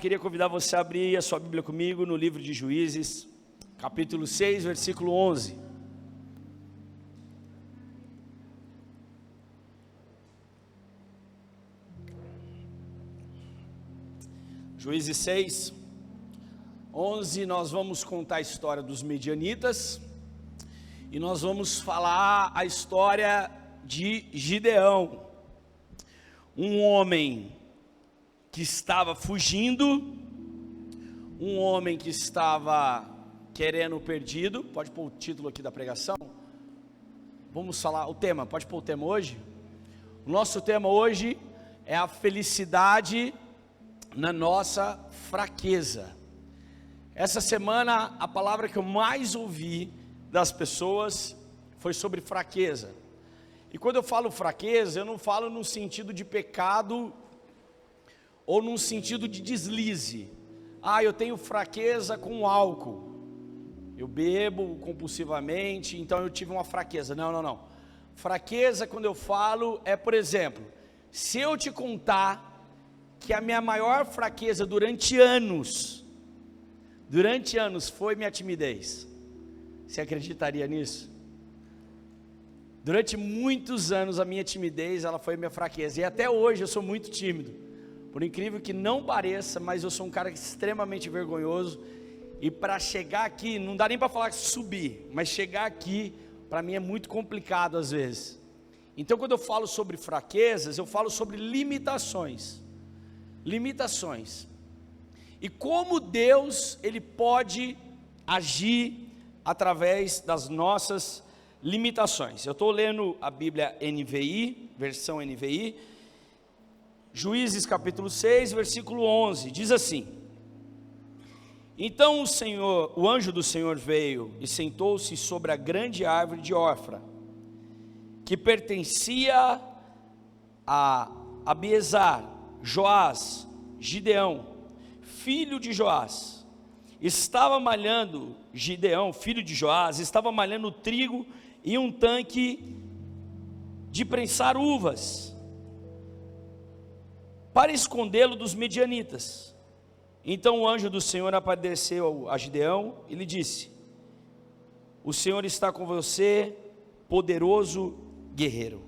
queria convidar você a abrir a sua Bíblia comigo no livro de Juízes, capítulo 6, versículo 11. Juízes 6, 11, nós vamos contar a história dos medianitas e nós vamos falar a história de Gideão, um homem que estava fugindo, um homem que estava querendo o perdido. Pode pôr o título aqui da pregação? Vamos falar o tema, pode pôr o tema hoje? O nosso tema hoje é a felicidade na nossa fraqueza. Essa semana a palavra que eu mais ouvi das pessoas foi sobre fraqueza. E quando eu falo fraqueza, eu não falo no sentido de pecado ou num sentido de deslize. Eu tenho fraqueza com álcool, eu bebo compulsivamente, então eu tive uma fraqueza. Não. Fraqueza, quando eu falo, é, por exemplo, se eu te contar que a minha maior fraqueza durante anos foi minha timidez, você acreditaria nisso? Durante muitos anos a minha timidez, ela foi minha fraqueza, e até hoje eu sou muito tímido, por incrível que não pareça, mas eu sou um cara extremamente vergonhoso, e para chegar aqui, não dá nem para falar subir, mas chegar aqui, para mim é muito complicado às vezes. Então quando eu falo sobre fraquezas, eu falo sobre limitações, e como Deus, Ele pode agir através das nossas limitações. Eu estou lendo a Bíblia NVI, versão NVI, Juízes capítulo 6, versículo 11, diz assim: Então o anjo do Senhor veio e sentou-se sobre a grande árvore de Ofra, que pertencia a Abiezar, Joás, Gideão, filho de Joás. Gideão, filho de Joás, estava malhando trigo em um tanque de prensar uvas, para escondê-lo dos medianitas. Então o anjo do Senhor apareceu a Gideão e lhe disse: O Senhor está com você, poderoso guerreiro.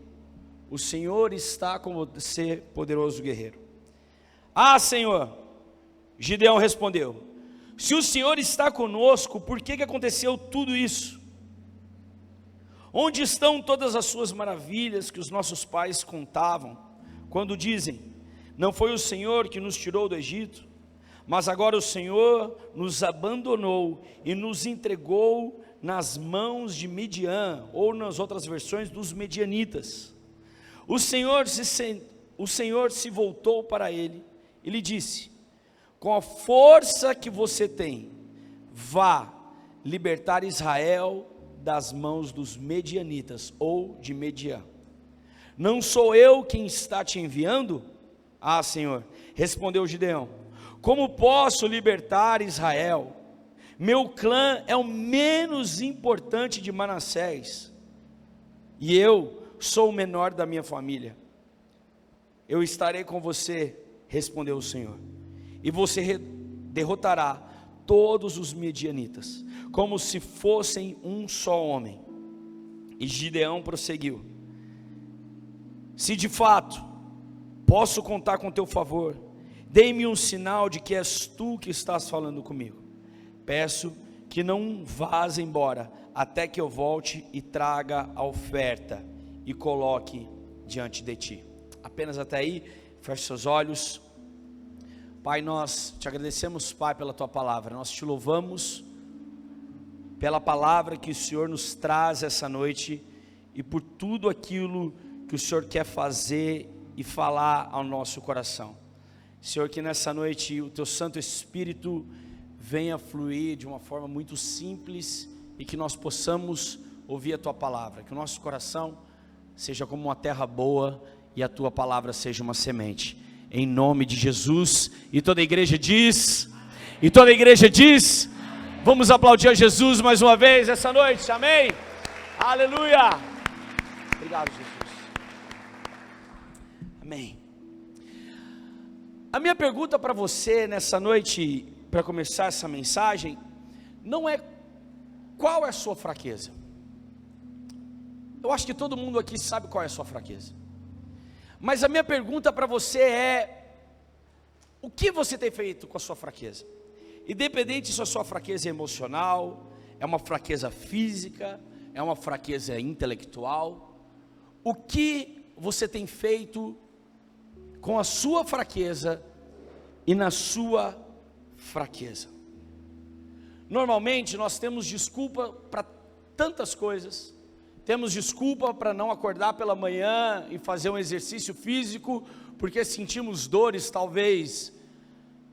O Senhor está com você, poderoso guerreiro. Senhor, Gideão respondeu: Se o Senhor está conosco, por que aconteceu tudo isso? Onde estão todas as suas maravilhas que os nossos pais contavam, quando dizem: Não foi o Senhor que nos tirou do Egito? Mas agora o Senhor nos abandonou e nos entregou nas mãos de Midian, ou nas outras versões, dos medianitas. O Senhor se voltou para ele e lhe disse: Com a força que você tem, vá libertar Israel das mãos dos medianitas, ou de Midian. Não sou eu quem está te enviando? Senhor, respondeu Gideão, como posso libertar Israel? Meu clã é o menos importante de Manassés, e eu sou o menor da minha família. Eu estarei com você, respondeu o Senhor, e você derrotará todos os medianitas, como se fossem um só homem. E Gideão prosseguiu: Se de fato posso contar com teu favor, dê-me um sinal de que és tu que estás falando comigo. Peço que não vás embora, até que eu volte e traga a oferta e coloque diante de ti. Apenas até aí, feche seus olhos. Pai, nós te agradecemos, Pai, pela tua palavra, nós te louvamos pela palavra que o Senhor nos traz essa noite, e por tudo aquilo que o Senhor quer fazer e falar ao nosso coração. Senhor, que nessa noite o teu Santo Espírito venha fluir de uma forma muito simples, e que nós possamos ouvir a tua palavra, que o nosso coração seja como uma terra boa, e a tua palavra seja uma semente, em nome de Jesus. E toda a igreja diz, vamos aplaudir a Jesus mais uma vez essa noite, amém? Aleluia, obrigado Jesus, amém. A minha pergunta para você nessa noite, para começar essa mensagem, não é qual é a sua fraqueza. Eu acho que todo mundo aqui sabe qual é a sua fraqueza. Mas a minha pergunta para você é: o que você tem feito com a sua fraqueza? Independente se a sua fraqueza é emocional, é uma fraqueza física, é uma fraqueza intelectual, o que você tem feito com a sua fraqueza e na sua fraqueza? Normalmente nós temos desculpa para tantas coisas. Temos desculpa para não acordar pela manhã e fazer um exercício físico, porque sentimos dores talvez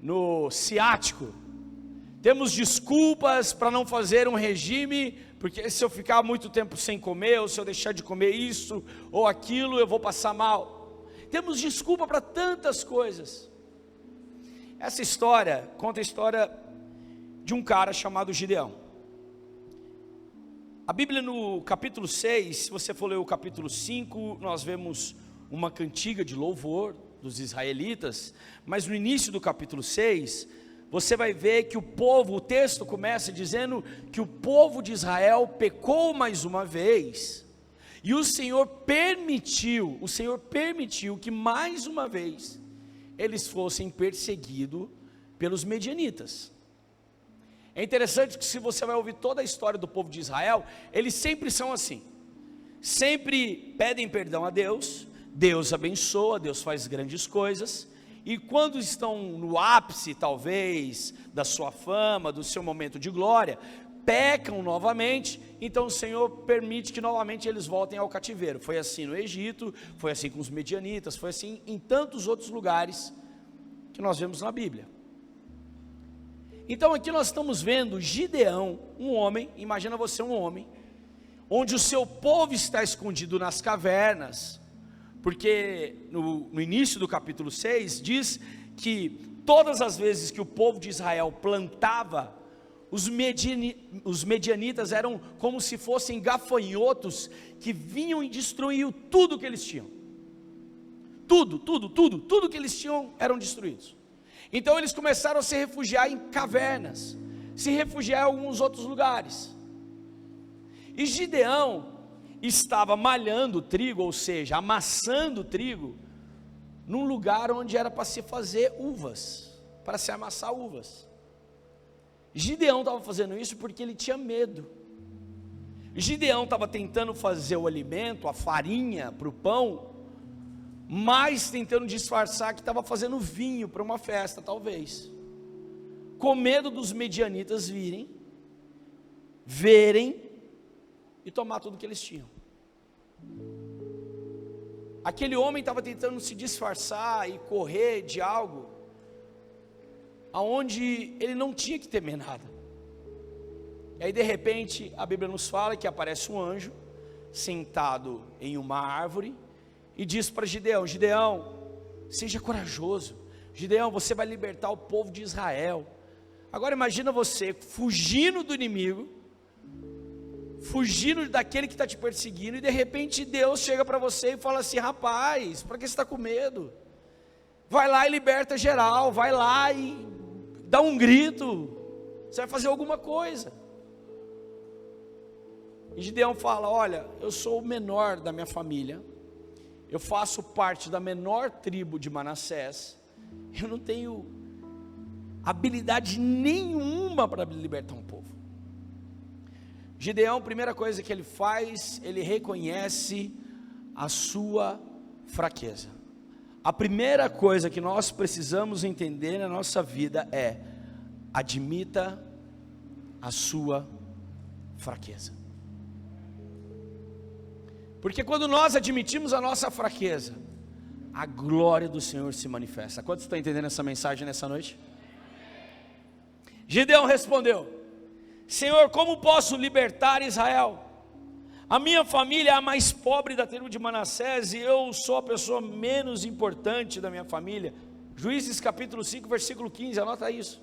no ciático. Temos desculpas para não fazer um regime, porque se eu ficar muito tempo sem comer, ou se eu deixar de comer isso ou aquilo, eu vou passar mal. Temos desculpa para tantas coisas. Essa história conta a história de um cara chamado Gideão. A Bíblia no capítulo 6, se você for ler o capítulo 5, nós vemos uma cantiga de louvor dos israelitas, mas no início do capítulo 6, você vai ver que o texto começa dizendo que o povo de Israel pecou mais uma vez, e o Senhor permitiu que mais uma vez eles fossem perseguidos pelos medianitas. É interessante que se você vai ouvir toda a história do povo de Israel, eles sempre são assim, sempre pedem perdão a Deus, Deus abençoa, Deus faz grandes coisas, e quando estão no ápice talvez da sua fama, do seu momento de glória, pecam novamente, então o Senhor permite que novamente eles voltem ao cativeiro. Foi assim no Egito, foi assim com os medianitas, foi assim em tantos outros lugares que nós vemos na Bíblia. Então aqui nós estamos vendo Gideão, um homem, imagina você um homem, onde o seu povo está escondido nas cavernas, porque no início do capítulo 6 diz que todas as vezes que o povo de Israel plantava, os medianitas eram como se fossem gafanhotos que vinham e destruíam tudo que eles tinham. Tudo que eles tinham eram destruídos. Então eles começaram a se refugiar em cavernas, se refugiar em alguns outros lugares. E Gideão estava malhando trigo, ou seja, amassando trigo, num lugar onde era para se fazer uvas, para se amassar uvas. Gideão estava fazendo isso porque ele tinha medo. Gideão estava tentando fazer o alimento, a farinha para o pão, mas tentando disfarçar que estava fazendo vinho para uma festa, talvez, com medo dos medianitas verem e tomar tudo que eles tinham. Aquele homem estava tentando se disfarçar e correr de algo aonde ele não tinha que temer nada. E aí de repente a Bíblia nos fala que aparece um anjo sentado em uma árvore e diz para Gideão: Gideão, seja corajoso, Gideão, você vai libertar o povo de Israel. Agora imagina você fugindo do inimigo, fugindo daquele que está te perseguindo, e de repente Deus chega para você e fala assim: rapaz, para que você está com medo? Vai lá e liberta geral, vai lá e dá um grito, você vai fazer alguma coisa. E Gideão fala: olha, eu sou o menor da minha família, eu faço parte da menor tribo de Manassés, eu não tenho habilidade nenhuma para libertar um povo. Gideão, a primeira coisa que ele faz, ele reconhece a sua fraqueza. A primeira coisa que nós precisamos entender na nossa vida é: admita a sua fraqueza. Porque quando nós admitimos a nossa fraqueza, a glória do Senhor se manifesta. Quantos estão entendendo essa mensagem nessa noite? Gideão respondeu: Senhor, como posso libertar Israel? A minha família é a mais pobre da tribo de Manassés, e eu sou a pessoa menos importante da minha família. Juízes capítulo 5, versículo 15, anota isso.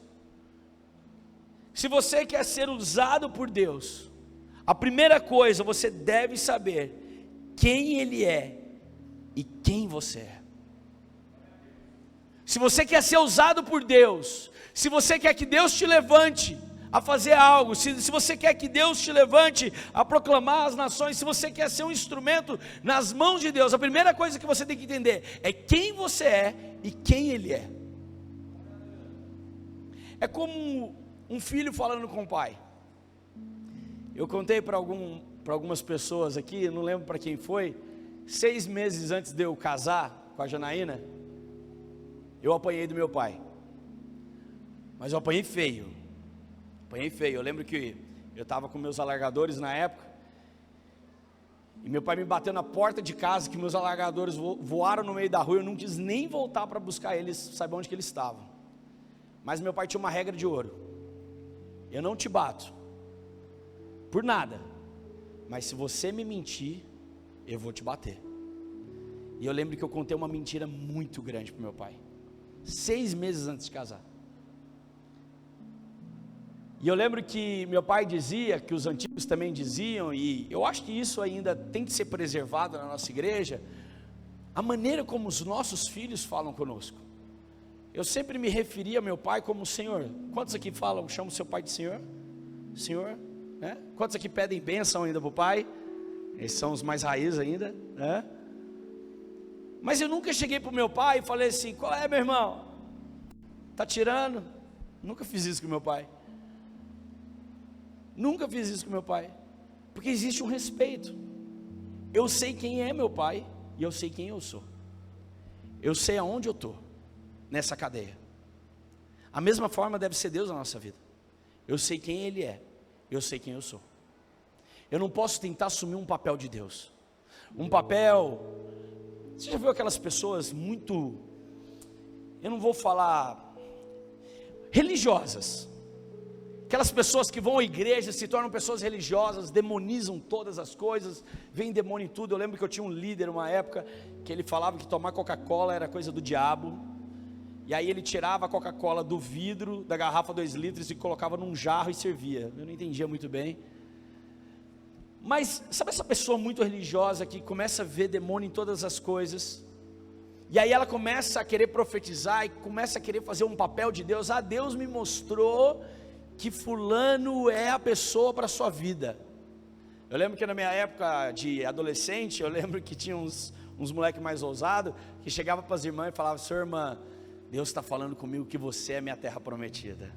Se você quer ser usado por Deus, a primeira coisa, você deve saber quem Ele é e quem você é. se você quer ser usado por Deus, se você quer que Deus te levante a fazer algo, se você quer que Deus te levante a proclamar as nações, se você quer ser um instrumento nas mãos de Deus, a primeira coisa que você tem que entender é quem você é e quem Ele é. É como um filho falando com o pai. Eu contei para algumas pessoas aqui, não lembro para quem foi, 6 meses antes de eu casar com a Janaína, eu apanhei do meu pai, mas eu apanhei feio, eu lembro que eu estava com meus alargadores na época, e meu pai me bateu na porta de casa, que meus alargadores voaram no meio da rua, eu não quis nem voltar para buscar eles, saber onde que eles estavam, mas meu pai tinha uma regra de ouro: eu não te bato, por nada, mas se você me mentir, eu vou te bater. E eu lembro que eu contei uma mentira muito grande para meu pai, 6 meses antes de casar. E eu lembro que meu pai dizia, que os antigos também diziam, e eu acho que isso ainda tem que ser preservado na nossa igreja, a maneira como os nossos filhos falam conosco. Eu sempre me referia a meu pai como Senhor. Quantos aqui chamam seu pai de Senhor? Senhor, né? Quantos aqui pedem bênção ainda para o pai? Esses são os mais raízes ainda, né? Mas eu nunca cheguei para o meu pai e falei assim: qual é, meu irmão? Está tirando? Nunca fiz isso com meu pai. Nunca fiz isso com meu pai. Porque existe um respeito. Eu sei quem é meu pai e eu sei quem eu sou. Eu sei aonde eu estou nessa cadeia. A mesma forma deve ser Deus na nossa vida. Eu sei quem Ele é, eu sei quem eu sou. Eu não posso tentar assumir um papel de Deus. Um papel... Você já viu aquelas pessoas muito... Eu não vou falar... religiosas. Aquelas pessoas que vão à igreja, se tornam pessoas religiosas, demonizam todas as coisas, vem demônio em tudo. Eu lembro que eu tinha um líder uma época, que ele falava que tomar Coca-Cola era coisa do diabo, e aí ele tirava a Coca-Cola do vidro, da garrafa 2 litros, e colocava num jarro e servia. Eu não entendia muito bem, mas sabe essa pessoa muito religiosa, que começa a ver demônio em todas as coisas, e aí ela começa a querer profetizar, e começa a querer fazer um papel de Deus. Ah, Deus me mostrou que fulano é a pessoa para a sua vida. Eu lembro que na minha época de adolescente, eu lembro que tinha uns moleques mais ousados, que chegavam para as irmãs e falavam: sua irmã, Deus está falando comigo que você é minha terra prometida.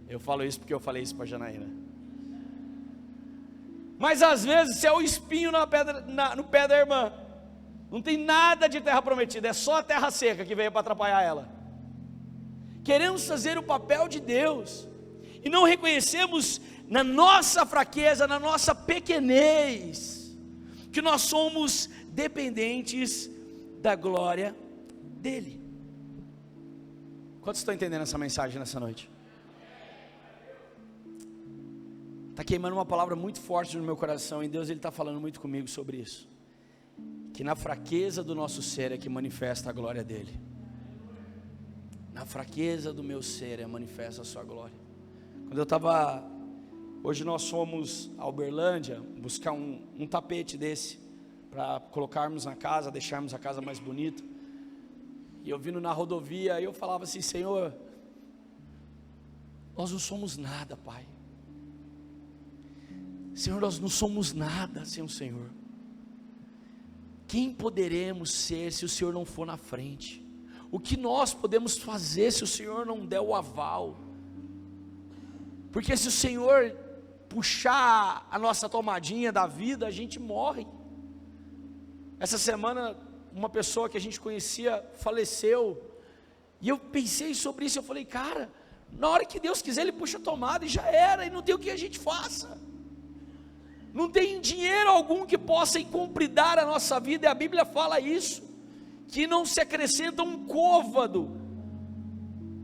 Eu falo isso porque eu falei isso para a Janaína. Mas às vezes você é o espinho no pé da irmã. Não tem nada de terra prometida, é só a terra seca que veio para atrapalhar ela. Queremos fazer o papel de Deus, e não reconhecemos na nossa fraqueza, na nossa pequenez, que nós somos dependentes da glória dEle. Quantos estão entendendo essa mensagem nessa noite? Está queimando uma palavra muito forte no meu coração, e Deus está falando muito comigo sobre isso, que na fraqueza do nosso ser é que manifesta a glória dEle. Na fraqueza do meu ser é manifesta a sua glória. Quando eu estava, hoje nós fomos a Uberlândia buscar um tapete desse, para colocarmos na casa, deixarmos a casa mais bonita, e eu vindo na rodovia, eu falava assim: Senhor, nós não somos nada, Pai. Senhor, nós não somos nada sem o Senhor. Quem poderemos ser se o Senhor não for na frente? O que nós podemos fazer se o Senhor não der o aval? Porque se o Senhor puxar a nossa tomadinha da vida, a gente morre. Essa semana, uma pessoa que a gente conhecia faleceu, e eu pensei sobre isso. Eu falei: cara, na hora que Deus quiser, Ele puxa a tomada e já era, e não tem o que a gente faça. Não tem dinheiro algum que possa incumpridar a nossa vida, e a Bíblia fala isso, que não se acrescenta um côvado,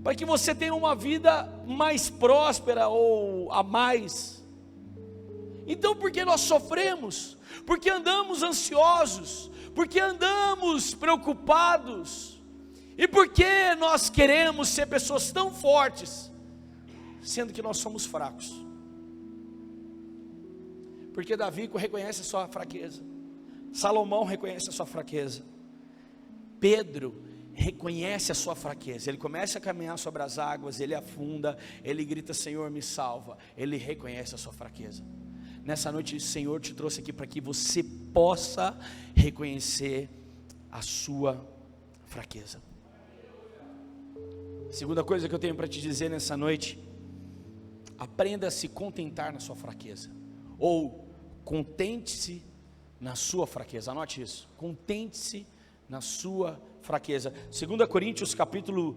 para que você tenha uma vida mais próspera ou a mais. Então por que nós sofremos? Porque andamos ansiosos, porque andamos preocupados, e porque nós queremos ser pessoas tão fortes, sendo que nós somos fracos. Porque Davi reconhece a sua fraqueza, Salomão reconhece a sua fraqueza, Pedro reconhece a sua fraqueza, ele começa a caminhar sobre as águas, ele afunda, ele grita: Senhor, me salva. Ele reconhece a sua fraqueza. Nessa noite o Senhor te trouxe aqui para que você possa reconhecer a sua fraqueza. Segunda coisa que eu tenho para te dizer nessa noite: aprenda a se contentar na sua fraqueza, ou contente-se na sua fraqueza. Anote isso: contente-se na sua fraqueza. 2 Coríntios capítulo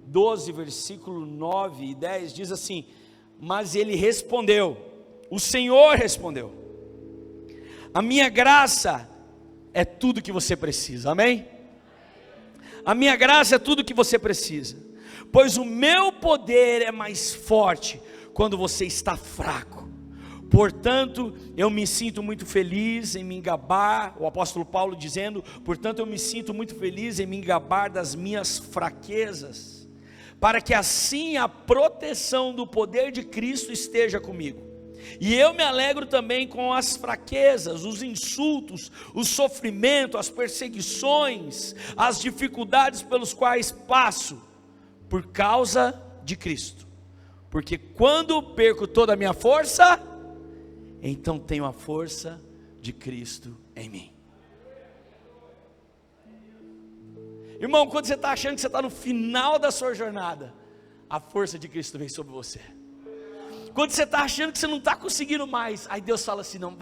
12, versículo 9 e 10 diz assim: mas ele respondeu, o Senhor respondeu: a minha graça é tudo que você precisa. Amém? A minha graça é tudo que você precisa, pois o meu poder é mais forte quando você está fraco. Portanto, eu me sinto muito feliz em me gabar, o apóstolo Paulo dizendo: portanto eu me sinto muito feliz em me gabar das minhas fraquezas, para que assim a proteção do poder de Cristo esteja comigo. E eu me alegro também com as fraquezas, os insultos, o sofrimento, as perseguições, as dificuldades pelos quais passo, por causa de Cristo. Porque quando perco toda a minha força, então tenho a força de Cristo em mim. Irmão, quando você está achando que você está no final da sua jornada, a força de Cristo vem sobre você. Quando você está achando que você não está conseguindo mais, aí Deus fala assim: não,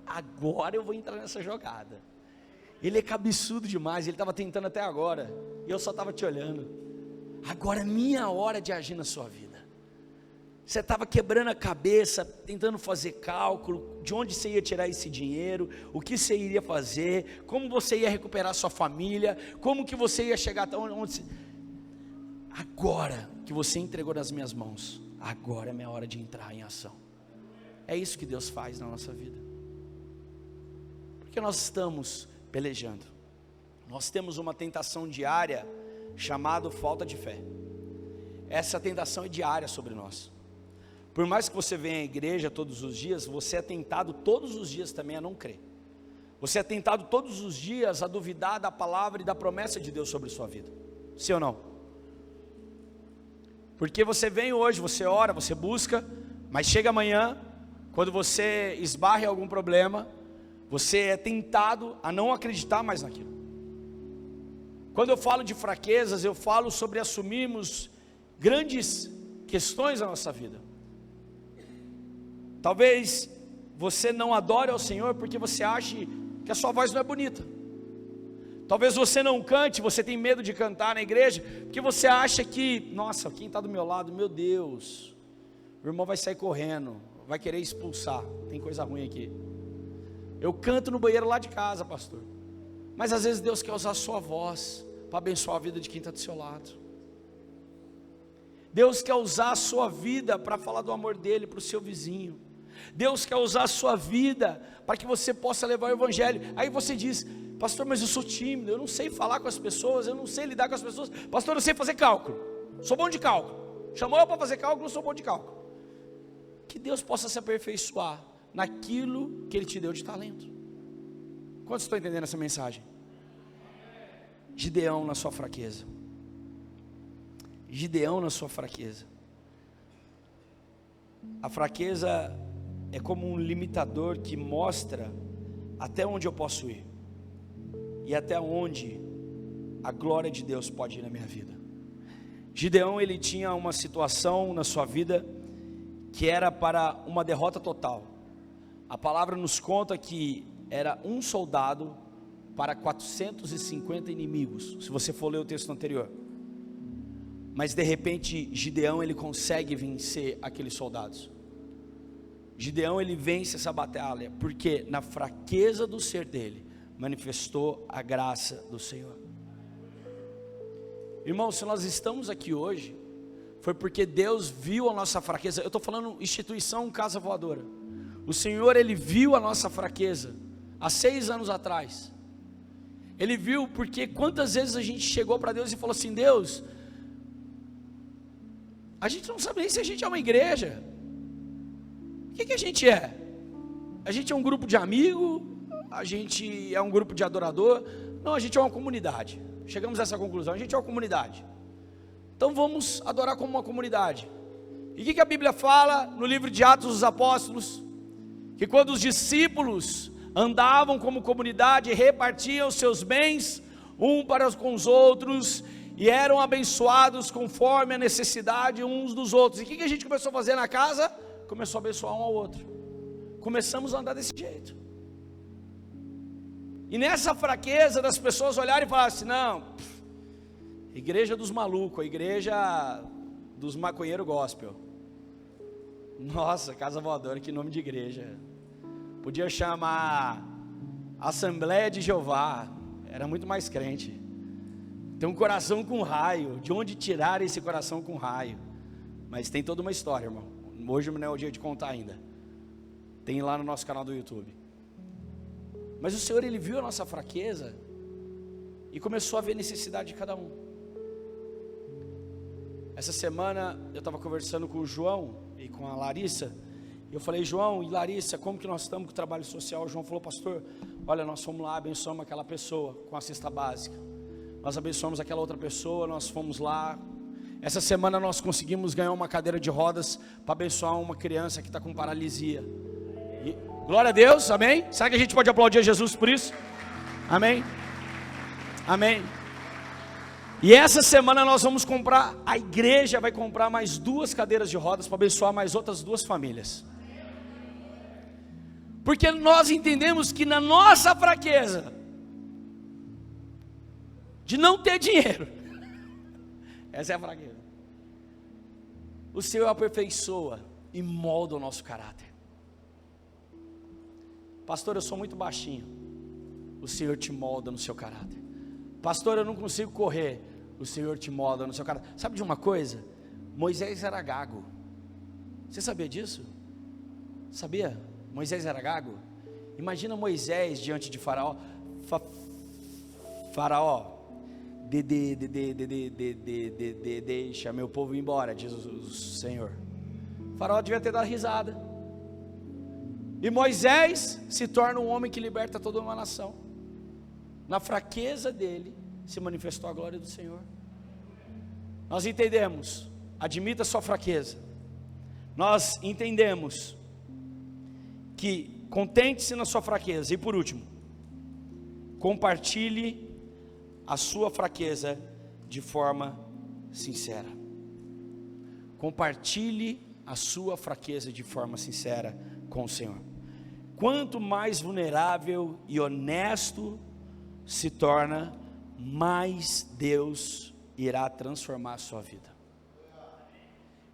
agora eu vou entrar nessa jogada. Ele é cabeçudo demais, ele estava tentando até agora, e eu só estava te olhando. Agora é minha hora de agir na sua vida. Você estava quebrando a cabeça, tentando fazer cálculo, de onde você ia tirar esse dinheiro, o que você iria fazer, como você ia recuperar sua família, como que você ia chegar até onde você... Agora que você entregou nas minhas mãos, agora é minha hora de entrar em ação. É isso que Deus faz na nossa vida. Porque nós estamos pelejando, nós temos uma tentação diária chamada falta de fé. Essa tentação é diária sobre nós. Por mais que você venha à igreja todos os dias, você é tentado todos os dias também a não crer. Você é tentado todos os dias a duvidar da palavra e da promessa de Deus sobre sua vida. Sim ou não? Porque você vem hoje, você ora, você busca, mas chega amanhã, quando você esbarra em algum problema, você é tentado a não acreditar mais naquilo. Quando eu falo de fraquezas, eu falo sobre assumirmos grandes questões da nossa vida. Talvez você não adore ao Senhor porque você acha que a sua voz não é bonita. Talvez você não cante, você tem medo de cantar na igreja, porque você acha que, nossa, quem está do meu lado, meu Deus, o irmão vai sair correndo, vai querer expulsar, tem coisa ruim aqui. Eu canto no banheiro lá de casa, pastor, mas às vezes Deus quer usar a sua voz para abençoar a vida de quem está do seu lado. Deus quer usar a sua vida para falar do amor dele para o seu vizinho. Deus quer usar a sua vida para que você possa levar o evangelho. Aí você diz: pastor, mas eu sou tímido, eu não sei falar com as pessoas, eu não sei lidar com as pessoas. Pastor, eu sei fazer cálculo, sou bom de cálculo. Chamou eu para fazer cálculo, eu sou bom de cálculo. Que Deus possa se aperfeiçoar naquilo que Ele te deu de talento. Quantos estão entendendo essa mensagem? Gideão na sua fraqueza. Gideão na sua fraqueza. A fraqueza é como um limitador que mostra até onde eu posso ir e até onde a glória de Deus pode ir na minha vida. Gideão, ele tinha uma situação na sua vida que era para uma derrota total. A palavra nos conta que era um soldado para 450 inimigos, se você for ler o texto anterior. Mas de repente Gideão, ele consegue vencer aqueles soldados. Gideão, ele vence essa batalha, porque na fraqueza do ser dele, manifestou a graça do Senhor. Irmão, se nós estamos aqui hoje, foi porque Deus viu a nossa fraqueza. Eu estou falando instituição Casa Voadora. O Senhor, Ele viu a nossa fraqueza, há 6 anos atrás. Ele viu, porque quantas vezes a gente chegou para Deus e falou assim: Deus, a gente não sabe nem se a gente é uma igreja. O que a gente é? A gente é um grupo de amigos? A gente é um grupo de adorador? Não, a gente é uma comunidade. chegamos a essa conclusão, a gente é uma comunidade, então vamos adorar como uma comunidade. E o que a Bíblia fala no livro de Atos dos Apóstolos? Que quando os discípulos andavam como comunidade, repartiam seus bens um para com os outros, e eram abençoados conforme a necessidade uns dos outros. E o que a gente começou a fazer na casa? Começou a abençoar um ao outro. Começamos a andar desse jeito. E nessa fraqueza das pessoas olharem e falarem assim: não, igreja dos malucos, a igreja dos maconheiros gospel. Nossa, casa voadora, que nome de igreja. Podia chamar Assembleia de Jeová, era muito mais crente. Tem um coração com raio, de onde tirar esse coração com raio? Mas tem toda uma história, irmão. Hoje não é o dia de contar ainda. Tem lá no nosso canal do YouTube. Mas o Senhor, Ele viu a nossa fraqueza e começou a ver a necessidade de cada um. Essa semana eu estava conversando com o João e com a Larissa, e eu falei: João e Larissa, como que nós estamos com o trabalho social? O João falou: pastor, olha, nós fomos lá, abençoamos aquela pessoa com a cesta básica, nós abençoamos aquela outra pessoa, nós fomos lá. Essa semana nós conseguimos ganhar uma cadeira de rodas para abençoar uma criança que está com paralisia. E, glória a Deus, amém? Será que a gente pode aplaudir a Jesus por isso? Amém? Amém. E essa semana nós vamos comprar, a igreja vai comprar mais 2 cadeiras de rodas para abençoar mais outras 2 famílias. Porque nós entendemos que na nossa fraqueza de não ter dinheiro, essa é a fraqueza, o Senhor aperfeiçoa e molda o nosso caráter. Pastor, eu sou muito baixinho, o Senhor te molda no seu caráter. Pastor, eu não consigo correr, o Senhor te molda no seu caráter. Sabe de uma coisa? Moisés era gago. Você sabia disso? Sabia? Moisés era gago. Imagina Moisés diante de Faraó. Faraó, deixa meu povo ir embora, diz o Senhor. Faraó devia ter dado risada. E Moisés se torna um homem que liberta toda uma nação. Na fraqueza dele se manifestou a glória do Senhor. Nós entendemos, admita sua fraqueza. Nós entendemos que contente-se na sua fraqueza. E por último, compartilhe a sua fraqueza de forma sincera. Compartilhe a sua fraqueza de forma sincera com o Senhor. Quanto mais vulnerável e honesto se torna, mais Deus irá transformar a sua vida.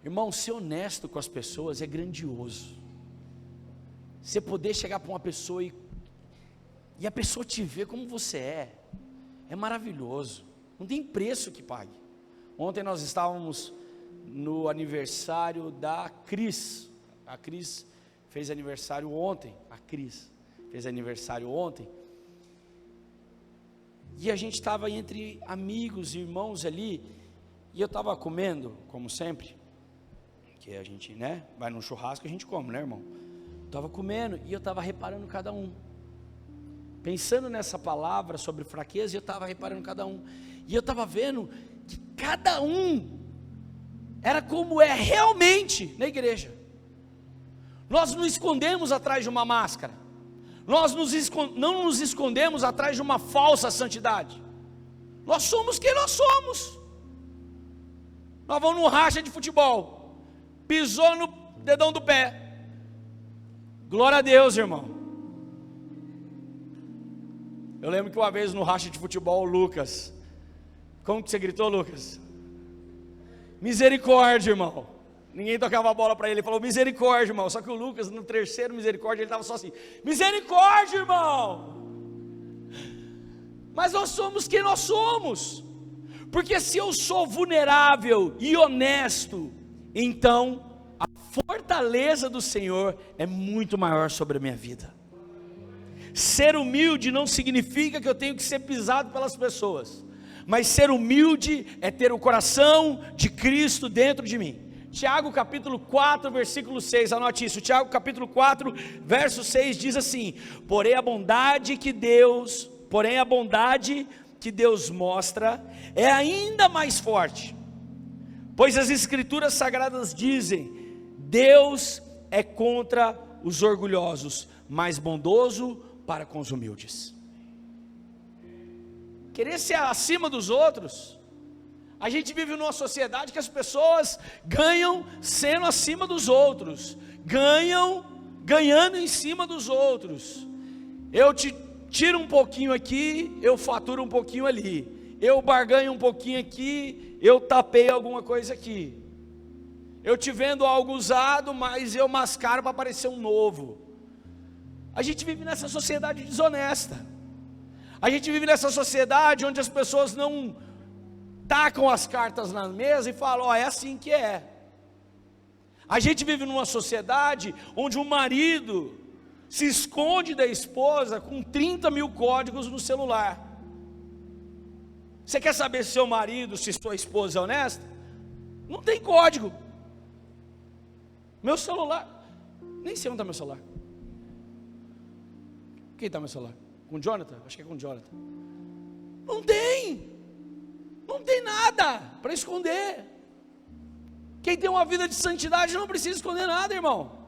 Irmão, ser honesto com as pessoas é grandioso. Você poder chegar para uma pessoa e a pessoa te ver como você é maravilhoso. Não tem preço que pague. Ontem nós estávamos no aniversário da Cris. A Cris fez aniversário ontem. E a gente estava entre amigos e irmãos ali, e eu estava comendo, como sempre, que a gente, vai num churrasco, a gente come, irmão? Estava comendo, e eu estava reparando cada um, pensando nessa palavra sobre fraqueza, e eu estava reparando cada um, e eu estava vendo que cada um era como é realmente na igreja. Nós não escondemos atrás de uma máscara, nós não nos escondemos atrás de uma falsa santidade. Nós somos quem nós somos. Nós vamos num racha de futebol, pisou no dedão do pé, glória a Deus, irmão. Eu lembro que uma vez no racha de futebol, o Lucas, como que você gritou, Lucas? Misericórdia, irmão. Ninguém tocava a bola para ele, ele falou misericórdia, irmão. Só que o Lucas, no terceiro misericórdia, ele estava só assim: misericórdia, irmão. Mas nós somos quem nós somos, porque se eu sou vulnerável e honesto, então a fortaleza do Senhor é muito maior sobre a minha vida. Ser humilde não significa que eu tenho que ser pisado pelas pessoas, mas ser humilde é ter o coração de Cristo dentro de mim. Tiago capítulo 4, versículo 6, anote isso. Tiago capítulo 4, verso 6 diz assim: porém a bondade que que Deus mostra é ainda mais forte, pois as Escrituras Sagradas dizem: Deus é contra os orgulhosos, mas bondoso para com os humildes. Querer ser acima dos outros, a gente vive numa sociedade que as pessoas ganham sendo acima dos outros, ganhando em cima dos outros. Eu te tiro um pouquinho aqui, eu faturo um pouquinho ali, eu barganho um pouquinho aqui, eu tapei alguma coisa aqui, eu te vendo algo usado, mas eu mascaro para parecer um novo. A gente vive nessa sociedade desonesta, a gente vive nessa sociedade onde as pessoas não tacam as cartas na mesa e falam: ó, é assim que é. A gente vive numa sociedade onde o marido se esconde da esposa com 30 mil códigos no celular. Você quer saber se seu marido, se sua esposa é honesta? Não tem código. Meu celular, nem sei onde está meu celular. Quem está meu celular? Com o Jonathan? Acho que é com o Jonathan. Não tem nada para esconder. Quem tem uma vida de santidade não precisa esconder nada, irmão.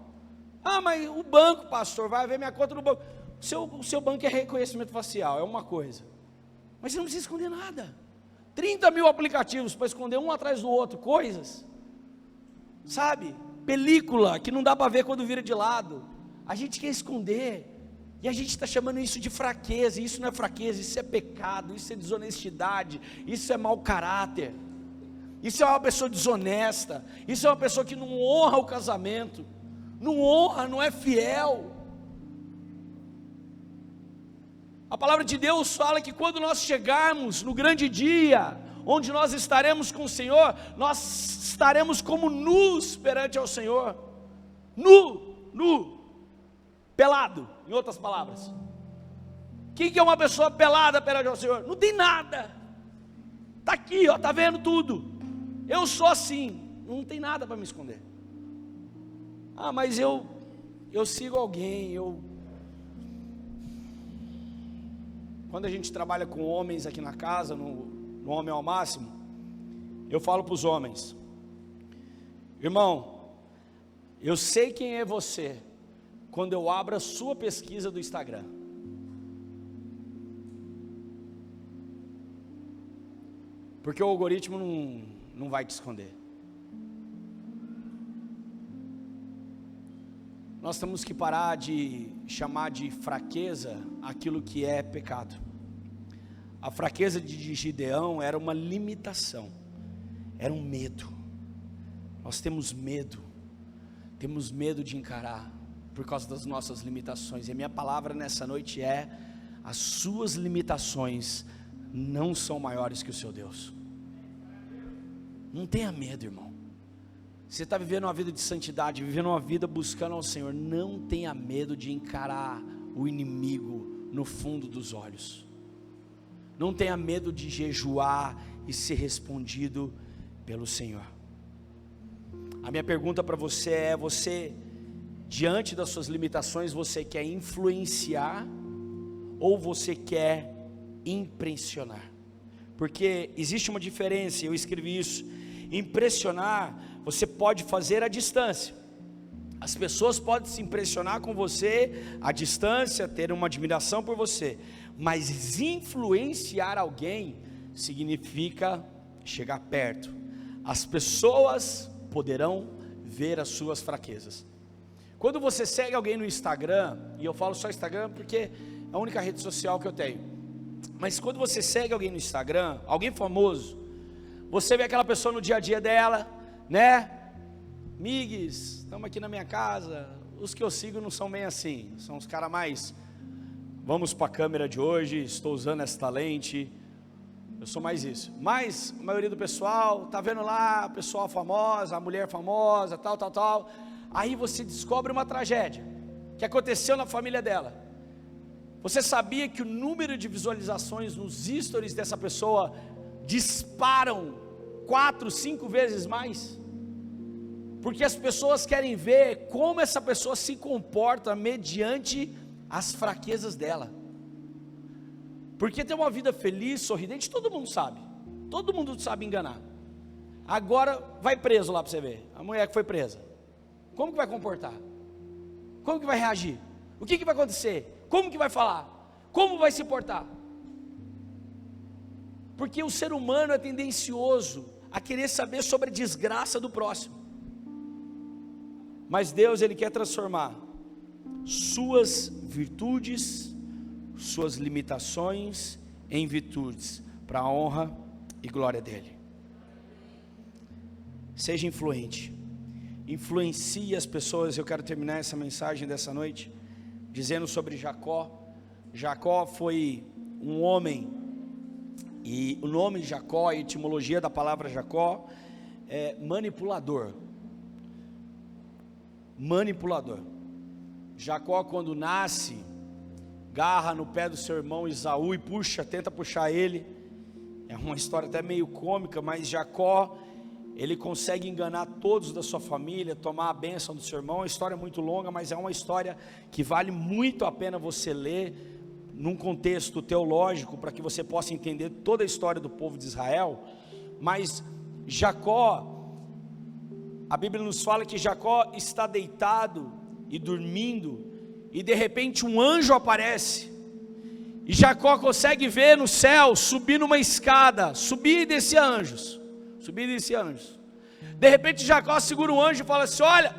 Ah, mas o banco, pastor, vai ver minha conta no banco. O seu banco é reconhecimento facial, é uma coisa, mas você não precisa esconder nada. 30 mil aplicativos para esconder um atrás do outro, coisas, sabe, película que não dá para ver quando vira de lado. A gente quer esconder, e a gente está chamando isso de fraqueza. Isso não é fraqueza, isso é pecado, isso é desonestidade, isso é mau caráter, isso é uma pessoa desonesta, isso é uma pessoa que não honra o casamento, não honra, não é fiel. A palavra de Deus fala que quando nós chegarmos no grande dia, onde nós estaremos com o Senhor, nós estaremos como nus perante ao Senhor, nu, pelado, em outras palavras. Quem que é uma pessoa pelada perante ao Senhor? Não tem nada, está aqui, está vendo tudo. Eu sou assim, não tem nada para me esconder. Ah, mas eu sigo alguém, Quando a gente trabalha com homens aqui na casa, no Homem ao Máximo, eu falo para os homens: irmão, eu sei quem é você quando eu abro a sua pesquisa do Instagram. Porque o algoritmo não vai te esconder. Nós temos que parar de chamar de fraqueza aquilo que é pecado. A fraqueza de Gideão era uma limitação, era um medo. Nós temos medo de encarar por causa das nossas limitações. E a minha palavra nessa noite é: as suas limitações não são maiores que o seu Deus. Não tenha medo, irmão. Você está vivendo uma vida de santidade, vivendo uma vida buscando ao Senhor, não tenha medo de encarar o inimigo no fundo dos olhos. Não tenha medo de jejuar e ser respondido pelo Senhor. A minha pergunta para você é: você, diante das suas limitações, você quer influenciar ou você quer impressionar? Porque existe uma diferença, eu escrevi isso. Impressionar você pode fazer à distância. As pessoas podem se impressionar com você à distância, ter uma admiração por você, mas influenciar alguém significa chegar perto. As pessoas poderão ver as suas fraquezas. Quando você segue alguém no Instagram, e eu falo só Instagram porque é a única rede social que eu tenho, mas quando você segue alguém no Instagram, alguém famoso, você vê aquela pessoa no dia a dia dela, né? Migues, estamos aqui na minha casa. Os que eu sigo não são bem assim, são os caras mais, vamos para a câmera de hoje, estou usando esta lente, eu sou mais isso. Mas a maioria do pessoal, está vendo lá, a pessoa famosa, a mulher famosa, tal, aí você descobre uma tragédia, que aconteceu na família dela. Você sabia que o número de visualizações nos stories dessa pessoa disparam 4, 5 vezes mais? Porque as pessoas querem ver como essa pessoa se comporta mediante as fraquezas dela. Porque ter uma vida feliz, sorridente, todo mundo sabe. Todo mundo sabe enganar. Agora vai preso lá para você ver. A mulher que foi presa. Como que vai comportar? Como que vai reagir? O que vai acontecer? Como que vai falar? Como vai se portar? Porque o ser humano é tendencioso a querer saber sobre a desgraça do próximo. Mas Deus, Ele quer transformar suas virtudes, suas limitações em virtudes, para a honra e glória dEle. Seja influente, influencie as pessoas. Eu quero terminar essa mensagem dessa noite dizendo sobre Jacó. Jacó foi um homem, e o nome Jacó, a etimologia da palavra Jacó é manipulador. Manipulador. Jacó, quando nasce, garra no pé do seu irmão Esaú e tenta puxar ele. É uma história até meio cômica, mas Jacó, ele consegue enganar todos da sua família, tomar a bênção do seu irmão. É uma história muito longa, mas é uma história que vale muito a pena você ler num contexto teológico, para que você possa entender toda a história do povo de Israel. Mas Jacó, a Bíblia nos fala que Jacó está deitado e dormindo, e de repente um anjo aparece, e Jacó consegue ver no céu, subir numa escada, subir e descer anjos, de repente Jacó segura um anjo e fala assim: olha,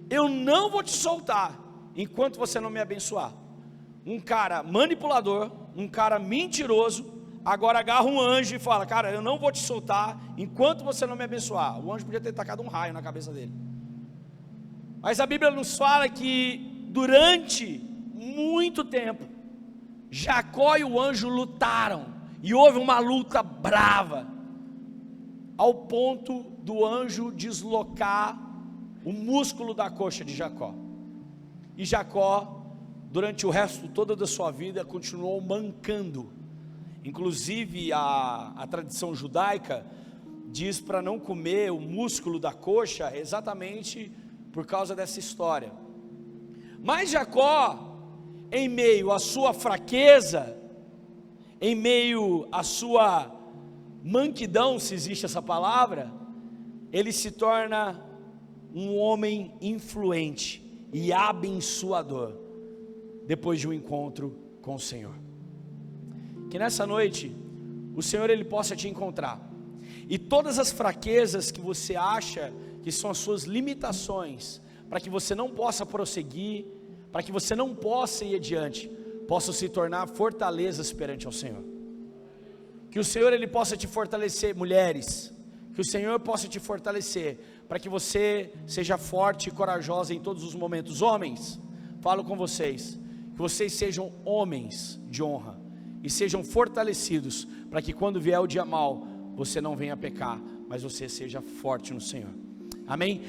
eu não vou te soltar, enquanto você não me abençoar. Um cara manipulador, um cara mentiroso, agora agarra um anjo e fala: cara, eu não vou te soltar, enquanto você não me abençoar. O anjo podia ter tacado um raio na cabeça dele. Mas a Bíblia nos fala que durante muito tempo, Jacó e o anjo lutaram, e houve uma luta brava, ao ponto do anjo deslocar o músculo da coxa de Jacó. E Jacó, durante o resto todo da sua vida, continuou mancando. Inclusive a tradição judaica diz para não comer o músculo da coxa, exatamente por causa dessa história. Mas Jacó, em meio à sua fraqueza, em meio à sua manquidão, se existe essa palavra, ele se torna um homem influente e abençoador, depois de um encontro com o Senhor. Que nessa noite o Senhor, Ele possa te encontrar, e todas as fraquezas que você acha que são as suas limitações, para que você não possa prosseguir, para que você não possa ir adiante, possam se tornar fortalezas perante ao Senhor. Que o Senhor, Ele possa te fortalecer, mulheres, que o Senhor possa te fortalecer, para que você seja forte e corajosa em todos os momentos. Homens, falo com vocês, que vocês sejam homens de honra, e sejam fortalecidos, para que quando vier o dia mau, você não venha pecar, mas você seja forte no Senhor. Amém?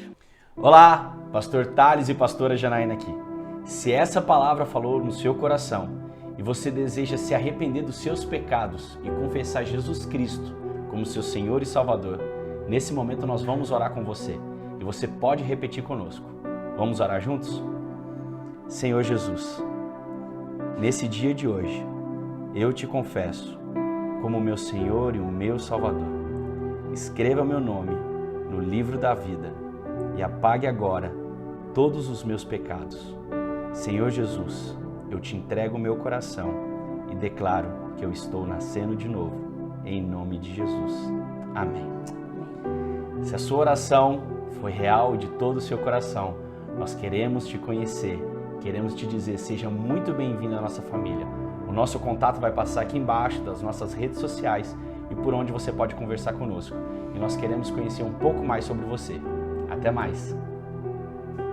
Olá, pastor Thales e pastora Janaína aqui. Se essa palavra falou no seu coração, e você deseja se arrepender dos seus pecados, e confessar Jesus Cristo como seu Senhor e Salvador, nesse momento nós vamos orar com você, e você pode repetir conosco. Vamos orar juntos? Senhor Jesus, nesse dia de hoje, eu te confesso como meu Senhor e o meu Salvador. Escreva meu nome no livro da vida e apague agora todos os meus pecados. Senhor Jesus, eu te entrego o meu coração e declaro que eu estou nascendo de novo, em nome de Jesus. Amém. Se a sua oração foi real e de todo o seu coração, nós queremos te conhecer, queremos te dizer, seja muito bem-vindo à nossa família. O nosso contato vai passar aqui embaixo das nossas redes sociais e por onde você pode conversar conosco. E nós queremos conhecer um pouco mais sobre você. Até mais!